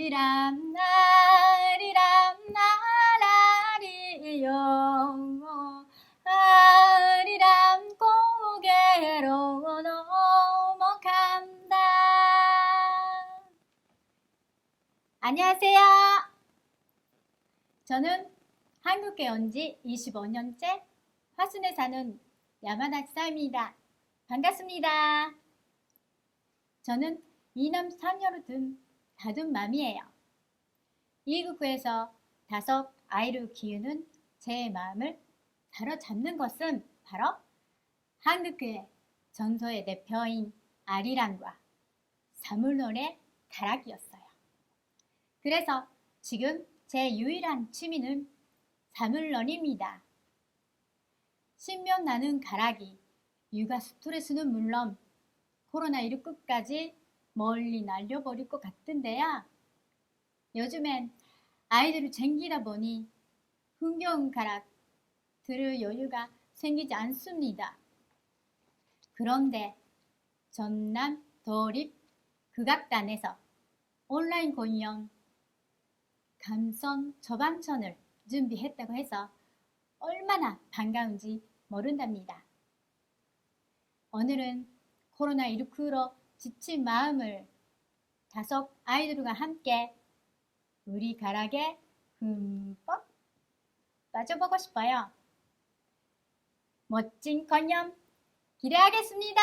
아리람 아리람 나라리요 아리람 고개로 넘어간다. 안녕하세요. 저는 한국에 온 지 25년째 화순에 사는 야마나치사입니다. 반갑습니다. 저는 이남 3녀를 둔 다둔 맘이에요. 이국구에서 5 아이를 키우는 제 마음을 사로잡는 것은 바로 한국교회 전소의 대표인 아리랑과 사물놀이 가락이었어요. 그래서 지금 제 유일한 취미는 사물놀이입니다. 신명 나는 가락이 육아 스트레스는 물론 코로나19 끝까지 멀리 날려버릴 것 같은데요. 요즘엔 아이들을 챙기다 보니 흥겨운 가락 들을 여유가 생기지 않습니다. 그런데 전남 도립 국악단에서 온라인 공연 감성 저방천을 준비했다고 해서 얼마나 반가운지 모른답니다. 오늘은 코로나19로 지친 마음을 5 아이들과 함께 우리 가락에 흠뻑 빠져보고 싶어요. 멋진 공연 기대하겠습니다.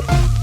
네.